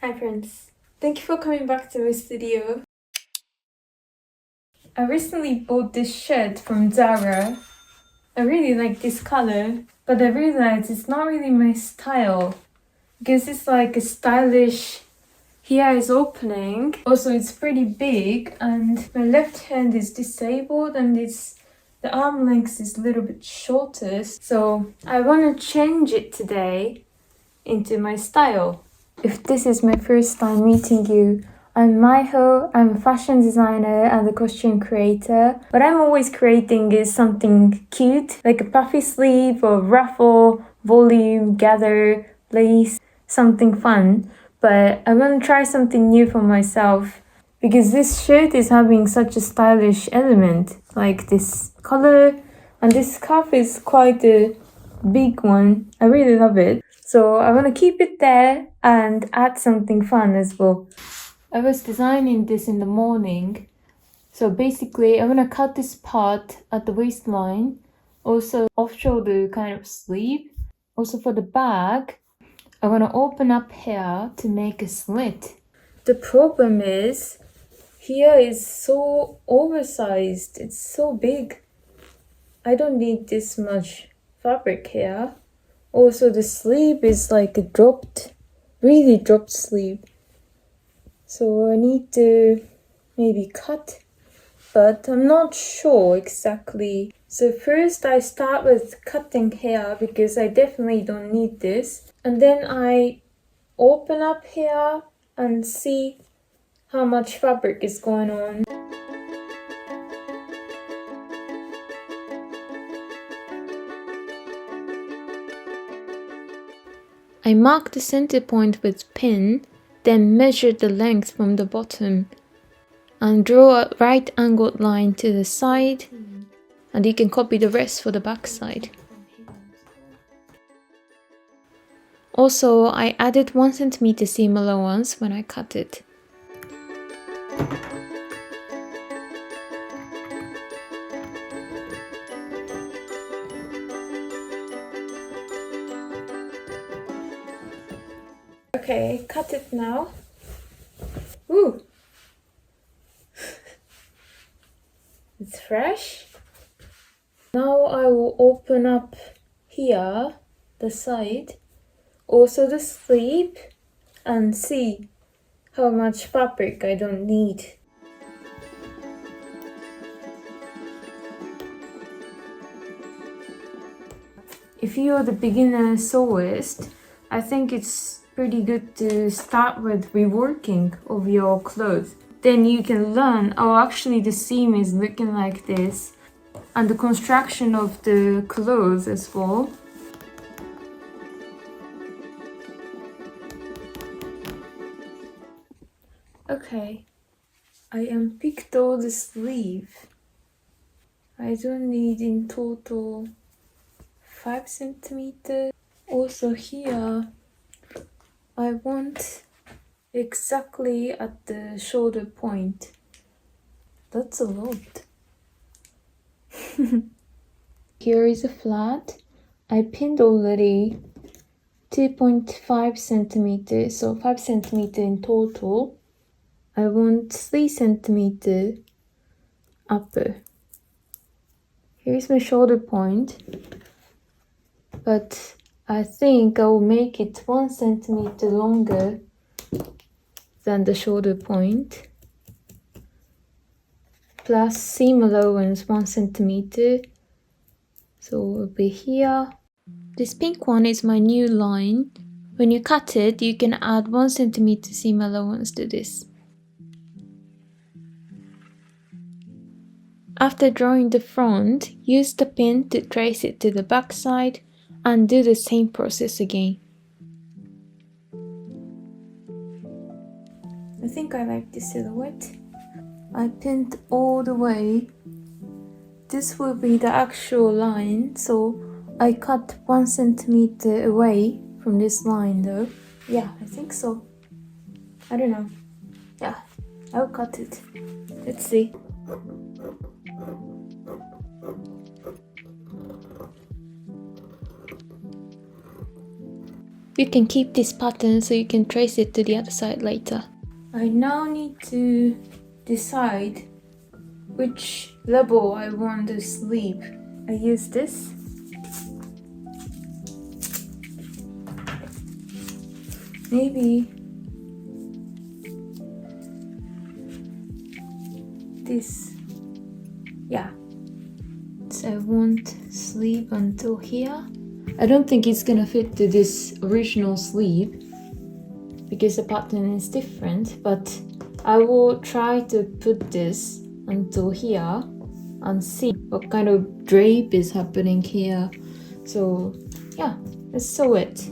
Hi friends, thank you for coming back to my studio. I recently bought this shirt from Zara. I really like this color, but I realized it's not really my style because it's like a stylish. Here is opening. Also, it's pretty big and my left hand is disabled and the arm length is a little bit shorter. So I want to change it today into my style. If this is my first time meeting you, I'm Maiho, I'm a fashion designer and a costume creator. What I'm always creating is something cute, like a puffy sleeve or ruffle, volume, gather, lace, something fun. But I want to try something new for myself because this shirt is having such a stylish element, like this color, and this scarf is quite a big one. I really love it. So I want to keep it there and add something fun as well. I was designing this in the morning. So basically I want to cut this part at the waistline. Also off-shoulder kind of sleeve. Also for the bag, I want to open up here to make a slit. The problem is here is so oversized. It's so big. I don't need this much fabric here. Also, the sleeve is like a really dropped sleeve. So I need to maybe cut, but I'm not sure exactly. So first I start with cutting here because I definitely don't need this. And then I open up here and see how much fabric is going on. I mark the center point with pin, then measure the length from the bottom and draw a right angled line to the side, and you can copy the rest for the back side. Also, I added 1 cm seam allowance when I cut it. Okay, cut it now. Ooh! It's fresh. Now I will open up here, the side, also the sleeve, and see how much fabric I don't need. If you are the beginner sewist, I think it's pretty good to start with reworking of your clothes. Then you can learn, oh actually the seam is looking like this, and the construction of the clothes as well. Okay, I unpicked all the sleeve. I don't need in total 5 cm. Also here, I want exactly at the shoulder point. That's a lot. Here is a flat. I pinned already 2.5 cm, so 5 cm in total. I want 3 cm upper. Here's my shoulder point, but I think I will make it 1 cm longer than the shoulder point, plus seam allowance 1 cm. So it will be here. This pink one is my new line. When you cut it, you can add 1 cm seam allowance to this. After drawing the front, use the pin to trace it to the back side and do the same process again. I think I like this silhouette. I pinned all the way. This will be the actual line, so I cut 1 cm away from this line though. Yeah, I think so. I don't know. Yeah, I'll cut it. Let's see. You can keep this pattern so you can trace it to the other side later. I now need to decide which level I want the sleeve. I use this. Maybe this. Yeah. So I want sleeve until here. I don't think it's gonna fit to this original sleeve because the pattern is different, but I will try to put this until here and see what kind of drape is happening here. So yeah, let's sew it.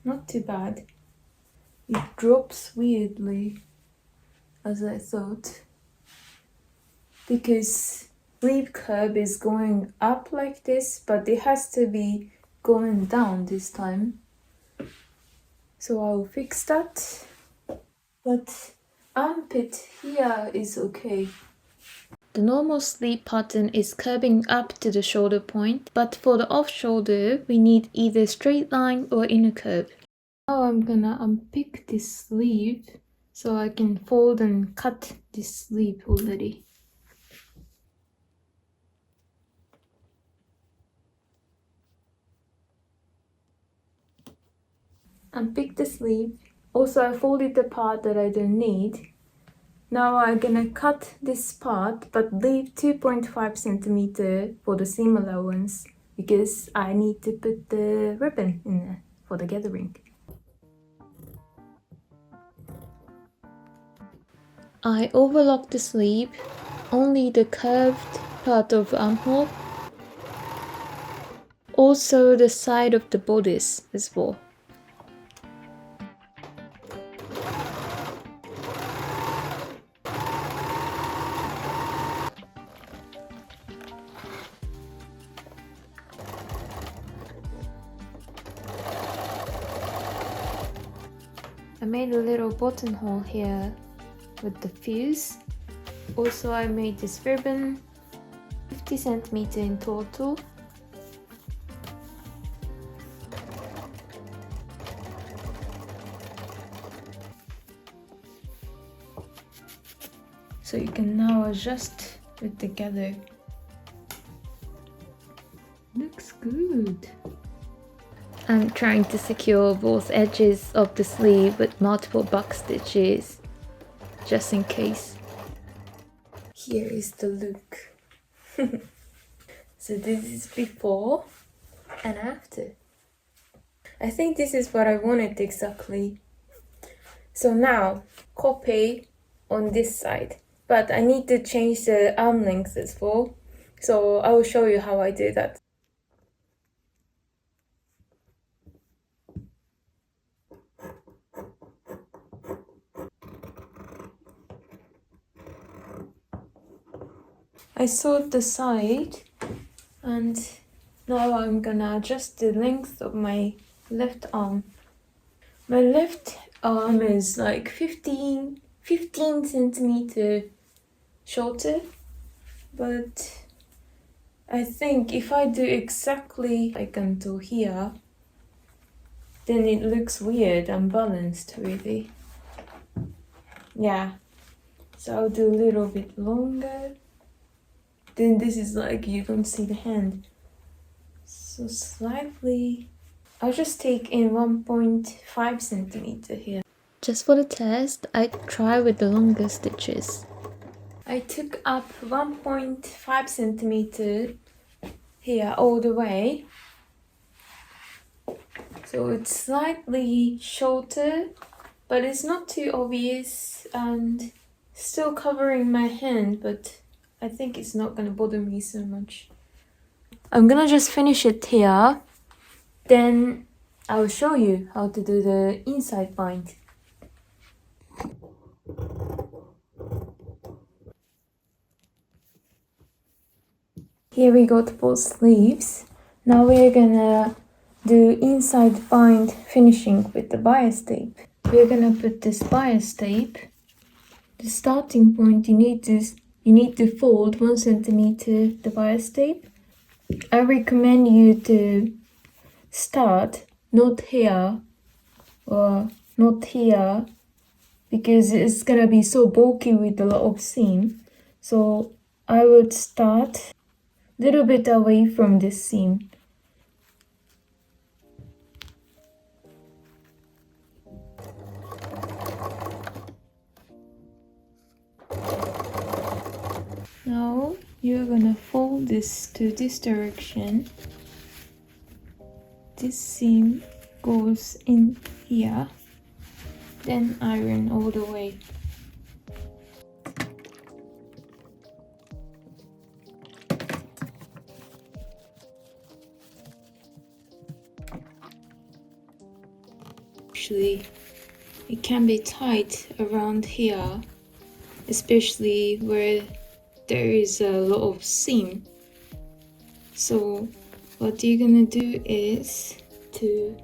Not too bad. It drops weirdly, as I thought, because sleeve curve is going up like this, but it has to be going down this time. So I'll fix that. But armpit here is okay. The normal sleeve pattern is curving up to the shoulder point, but for the off shoulder, we need either straight line or inner curve. Now I'm gonna unpick this sleeve so I can fold and cut this sleeve already. Unpick the sleeve. Also, I folded the part that I don't need. Now I'm gonna cut this part but leave 2.5 centimeter for the seam allowance because I need to put the ribbon in there for the gathering. I overlocked the sleeve, only the curved part of the armhole, also the side of the bodice as well. I made a little buttonhole here with the fuse. Also I made this ribbon, 50 centimeter in total. So you can now adjust it together. Looks good. I'm trying to secure both edges of the sleeve with multiple buck stitches, just in case. Here is the look. So this is before and after. I think this is what I wanted exactly. So now, copy on this side. But I need to change the arm length as well. So I will show you how I do that. I sewed the side and now I'm gonna adjust the length of my left arm. My left arm is like 15 centimeter shorter, but I think if I do exactly like until here, then it looks weird, unbalanced really. Yeah, so I'll do a little bit longer. Then this is like you don't see the hand. So slightly, I'll just take in 1.5 centimeter here. Just for the test, I try with the longer stitches. I took up 1.5 centimeter here all the way. So it's slightly shorter, but it's not too obvious and still covering my hand, but I think it's not gonna bother me so much. I'm gonna just finish it here, then I'll show you how to do the inside bind. Here we got both sleeves, Now we're gonna do inside bind finishing with the bias tape. We're gonna put this bias tape. The starting point, you need to fold 1 centimeter the bias tape. I recommend you to start not here or not here, because it's gonna be so bulky with a lot of seam. So I would start a little bit away from this seam. Now you're gonna fold this to this direction. This seam goes in here, then iron all the way. Actually, it can be tight around here, especially where there is a lot of seam. So what you're gonna do is to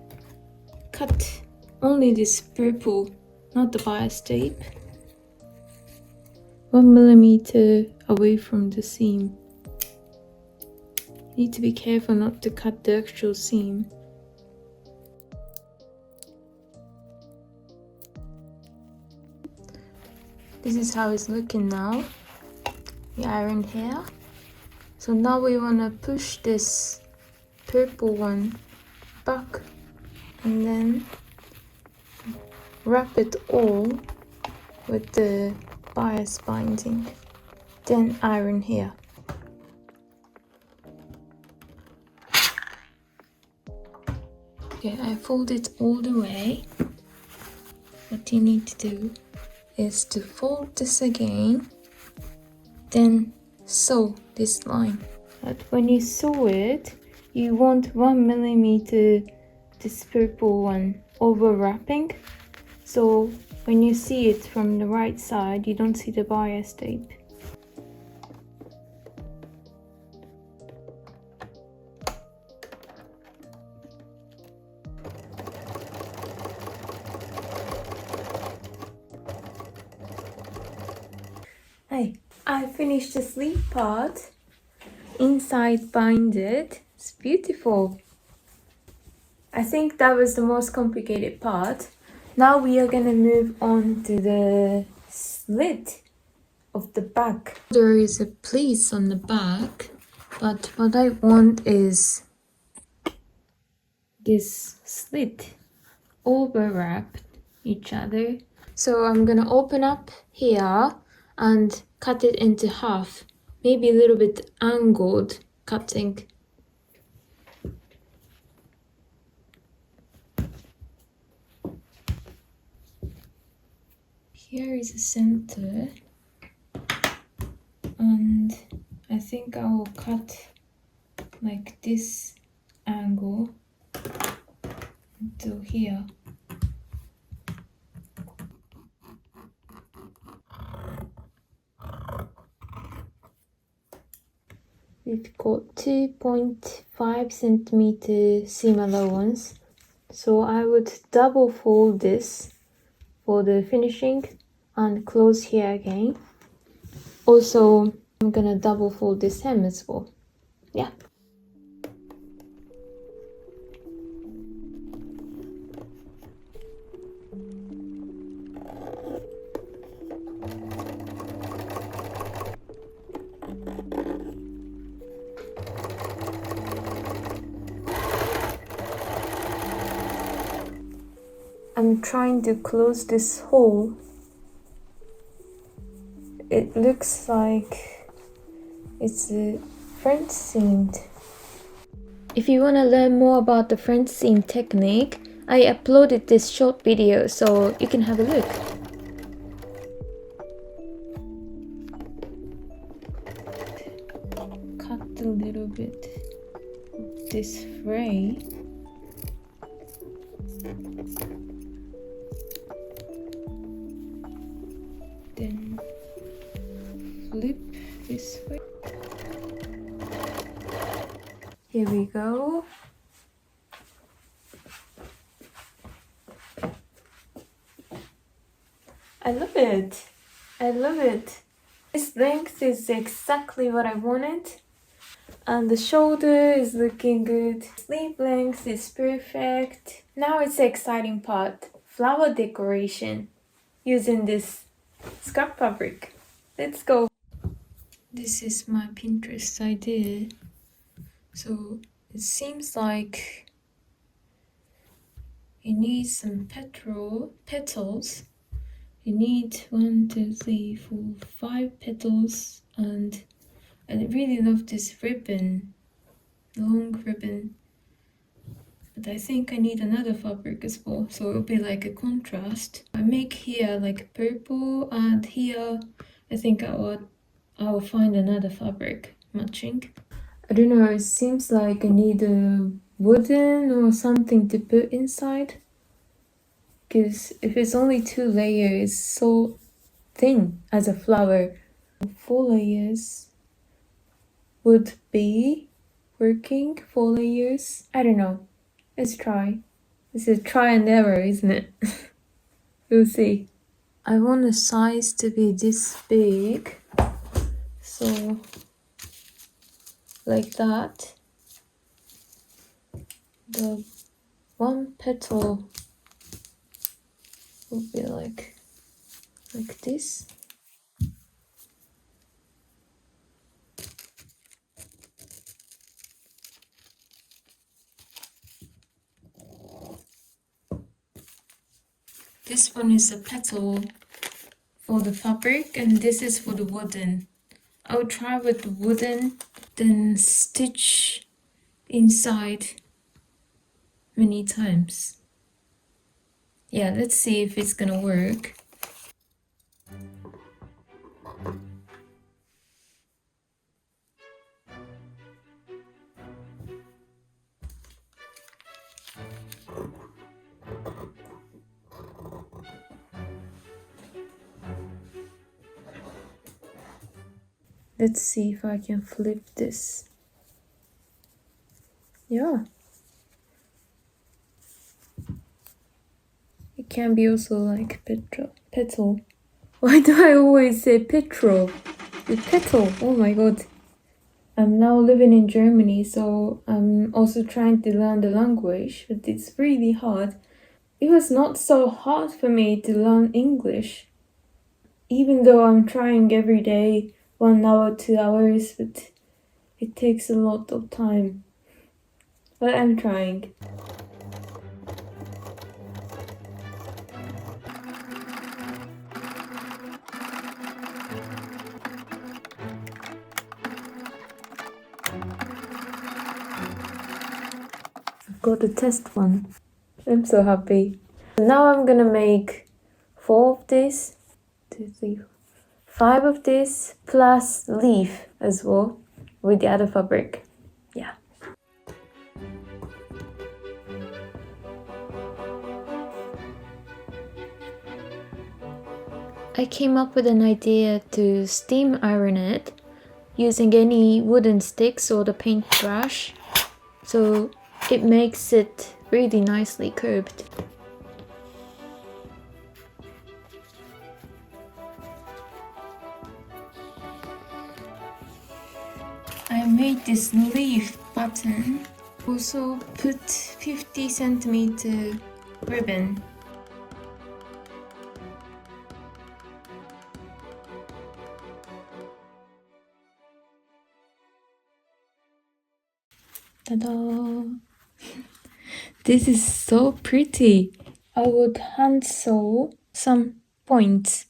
cut only this purple, not the bias tape, 1 millimeter away from the seam. You need to be careful not to cut the actual seam. This is how it's looking now. We ironed here. So now we want to push this purple one back and then wrap it all with the bias binding. Then iron here. Okay, I fold it all the way. What you need to do is to fold this again, then sew this line. But when you sew it, you want 1 millimeter this purple one overlapping. So when you see it from the right side, you don't see the bias tape. Hey, I finished the sleeve part. Inside binded. It's beautiful. I think that was the most complicated part. Now we are gonna move on to the slit of the back. There is a pleat on the back, but what I want is this slit overlap each other. So I'm gonna open up here and cut it into half, maybe a little bit angled cutting. Here is the center, and I think I will cut like this angle until here. We've got 2.5 centimeter seam allowance, so I would double fold this for the finishing and close here again. Also, I'm gonna double fold this hem as well. Yeah. I'm trying to close this hole. It looks like it's a front seamed. If you want to learn more about the front seam technique, I uploaded this short video so you can have a look. Cut a little bit of this fray. Then flip this way. Here we go. I love it. I love it. This length is exactly what I wanted. And the shoulder is looking good. Sleeve length is perfect. Now it's the exciting part. Flower decoration. Using this scrap fabric. Let's go. This is my Pinterest idea. So it seems like you need some petals. You need 1, 2, 3, 4, 5 petals, and I really love this ribbon, long ribbon. But I think I need another fabric as well, so it'll be like a contrast. I make here like purple, and here I think I'll find another fabric matching. I don't know, it seems like I need a wooden or something to put inside. Because if it's only 2 layers, it's so thin as a flower. 4 layers would be working. 4 layers. I don't know. Let's try. This is try and error, isn't it? We'll see. I want the size to be this big. So, like that. The one petal will be like this. This one is a petal for the fabric, and this is for the wooden. I'll try with the wooden, then stitch inside many times. Yeah, let's see if it's gonna work. Let's see if I can flip this. Yeah. It can be also like petal. Why do I always say petrol? With petal. Oh my god. I'm now living in Germany, so I'm also trying to learn the language, but it's really hard. It was not so hard for me to learn English, even though I'm trying every day, 1 hour, 2 hours, but it takes a lot of time. But I'm trying. I've got the test one. I'm so happy. Now I'm gonna make 4 of this, 2, 3, 5 of this, plus leaf as well with the other fabric. Yeah. I came up with an idea to steam iron it using any wooden sticks or the paintbrush, so it makes it really nicely curved. I made this leaf button. Also put 50cm ribbon. Ta-da! This is so pretty. I would hand sew some points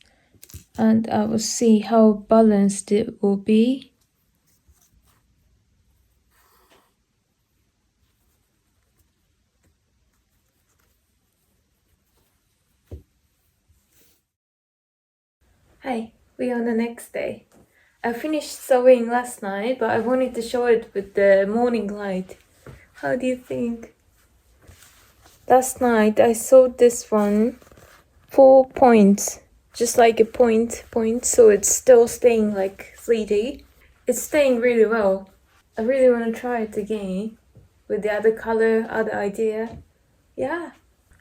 and I will see how balanced it will be. Hi, we are on the next day. I finished sewing last night, but I wanted to show it with the morning light. How do you think? Last night I sewed this one 4 points, just like a point, so it's still staying like 3D. It's staying really well. I really want to try it again. with the other color, other idea. Yeah.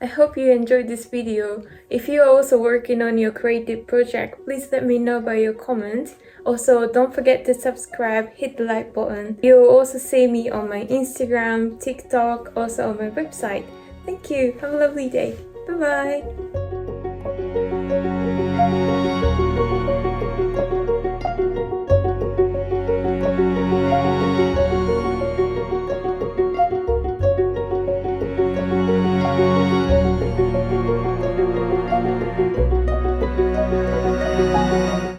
I hope you enjoyed this video. If you are also working on your creative project, please let me know by your comment. Also, don't forget to subscribe, hit the like button. You will also see me on my Instagram, TikTok, also on my website. Thank you. Have a lovely day. Bye bye.